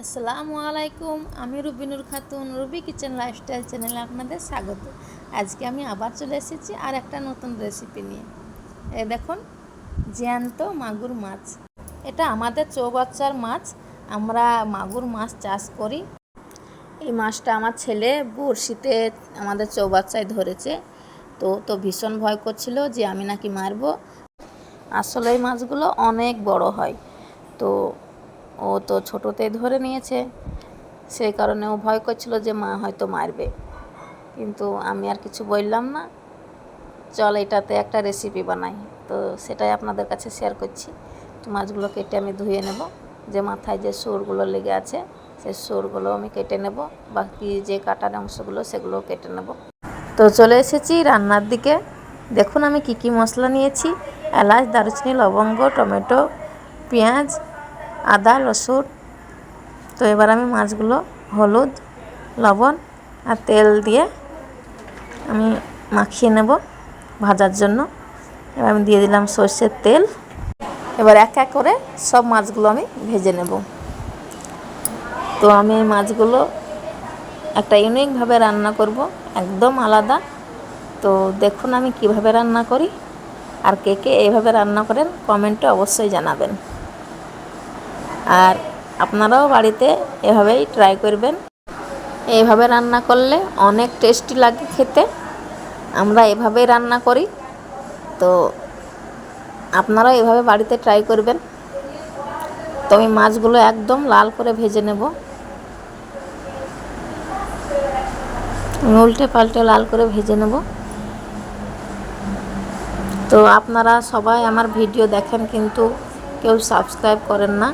আসসালামু আলাইকুম। আমি রুবিনুর খাতুন, রুবি কিচেন লাইফস্টাইল চ্যানেলে আপনাদের স্বাগত। আজকে আমি আবার চলে এসেছি আর একটা নতুন রেসিপি নিয়ে। দেখুন, জ্যান্ত মাগুর মাছ। এটা আমাদের চৌবাচ্চার মাছ। আমরা মাগুর মাছ চাষ করি। এই মাছটা আমার ছেলে বড়শিতে আমাদের চৌবাচ্চায় ধরেছে। তো ভীষণ ভয় করছিল যে আমি নাকি মারবো। আসলে এই মাছগুলো অনেক বড় হয়। ও তো ছোটোতেই ধরে নিয়েছে, সেই কারণে ও ভয় করছিল যে মা হয়তো মারবে, কিন্তু আমি আর কিছু বললাম না। চল এটাতে একটা রেসিপি বানাই, তো সেটাই আপনাদের কাছে শেয়ার করছি। তো মাছগুলো কেটে আমি ধুয়ে নেব। যে মাথায় যে সুরগুলো লেগে আছে সেই সুরগুলো আমি কেটে নেব, বাকি যে কাটার অংশগুলো সেগুলো কেটে নেব। তো চলে এসেছি রান্নার দিকে। দেখুন আমি কি মশলা নিয়েছি: এলাচ, দারুচিনি, লবঙ্গ, টমেটো, পেঁয়াজ, আদা, রসুন। তো এবার আমি মাছগুলো হলুদ, লবণ আর তেল দিয়ে আমি মাখিয়ে নেব ভাজার জন্য। এবার আমি দিয়ে দিলাম সরষের তেল। এবার এক এক করে সব মাছগুলো আমি ভেজে নেব। তো আমি এই মাছগুলো একটা ইউনিকভাবে রান্না করব, একদম আলাদা। তো দেখুন আমি কিভাবে রান্না করি, আর কে কে এইভাবে রান্না করেন কমেন্টে অবশ্যই জানাবেন। আর আপনারাও বাড়িতে এভাবেই ট্রাই করবেন। এইভাবে রান্না করলে অনেক টেস্টি লাগে খেতে। আমরা এভাবেই রান্না করি, তো আপনারাও এভাবে বাড়িতে ট্রাই করবেন। তো আমি মাছগুলো একদম লাল করে ভেজে নেব। উল্টে পাল্টে লাল করে ভেজে নেব। তো আপনারা সবাই আমার ভিডিও দেখেন, কিন্তু কেউ সাবস্ক্রাইব করেন না।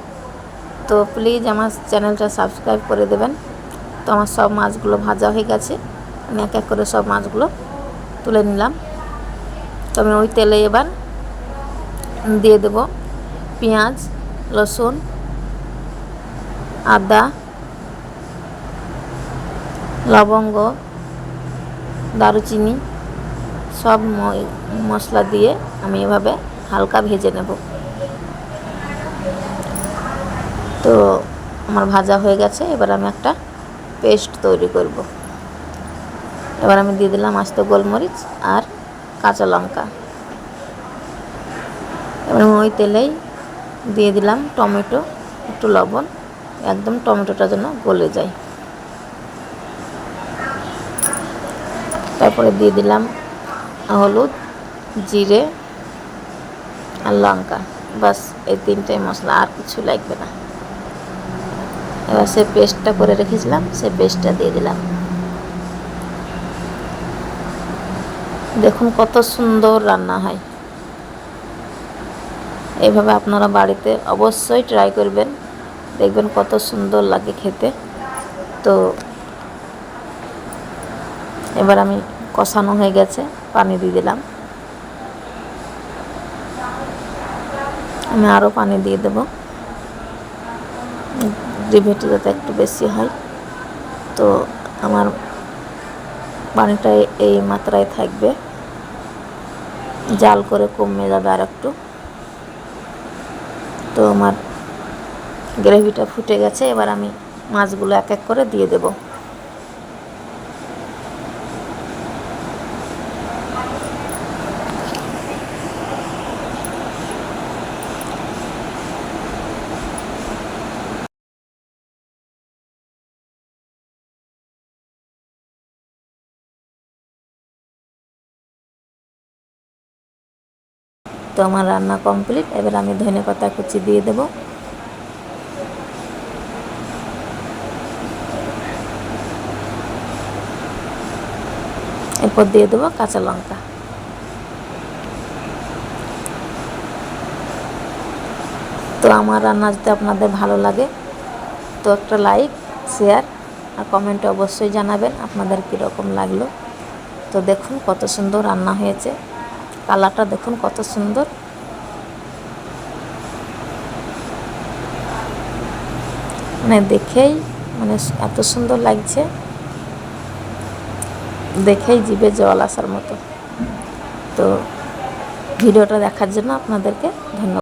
তো প্লিজ আমার চ্যানেলটা সাবস্ক্রাইব করে দেবেন। তো আমার সব মাছগুলো ভাজা হয়ে গেছে। আমি এক এক করে সব মাছগুলো তুলে নিলাম। তো আমি ওই তেলে এবার দিয়ে দেব পেঁয়াজ, রসুন, আদা, লবঙ্গ, দারুচিনি, সব মশলা দিয়ে আমি এভাবে হালকা ভেজে নেব। তো আমার ভাজা হয়ে গেছে। এবার আমি একটা পেস্ট তৈরি করব। এবার আমি দিয়ে দিলাম আস্ত গোলমরিচ আর কাঁচা লঙ্কা। এবার ওই তেলেই দিয়ে দিলাম টমেটো, একটু লবণ, একদম টমেটোটা যেন গলে যায়। তারপরে দিয়ে দিলাম হলুদ, জিরে আর লঙ্কা। বাস এই তিনটাই মশলা, আর কিছু লাগবে না। এবার সে পেস্টটা করে রেখেছিলাম, সে পেস্টটা দিয়ে দিলাম। দেখুন কত সুন্দর রান্না হয়। এইভাবে আপনারা বাড়িতে অবশ্যই ট্রাই করবেন, দেখবেন কত সুন্দর লাগে খেতে। তো এবার আমি কষানো হয়ে গেছে, পানি দিয়ে দিলাম। আমি আরও পানি দিয়ে দেব, গ্রেভিটা যাতে একটু বেশি হয়। তো আমার পানিটা এই মাত্রায় থাকবে, জাল করে কমে যাবে আর একটু। তো আমার গ্রেভিটা ফুটে গেছে। এবার আমি মাছগুলো এক এক করে দিয়ে দেব। তো আমার রান্না কমপ্লিট। এবার আমি ধনেপাতা কুচি দিয়ে দেব। এরপর দিয়ে দেবো কাঁচা লঙ্কা। তো আমার রান্না যদি আপনাদের ভালো লাগে, তো একটা লাইক, শেয়ার আর কমেন্টে অবশ্যই জানাবেন আপনাদের কীরকম লাগলো। তো দেখুন কত সুন্দর রান্না হয়েছে, কালারটা দেখুন কত সুন্দর। দেখেই এত সুন্দর লাগছে, দেখেই জিভে জল আসার মতো। তো ভিডিওটা দেখার জন্য আপনাদেরকে ধন্যবাদ।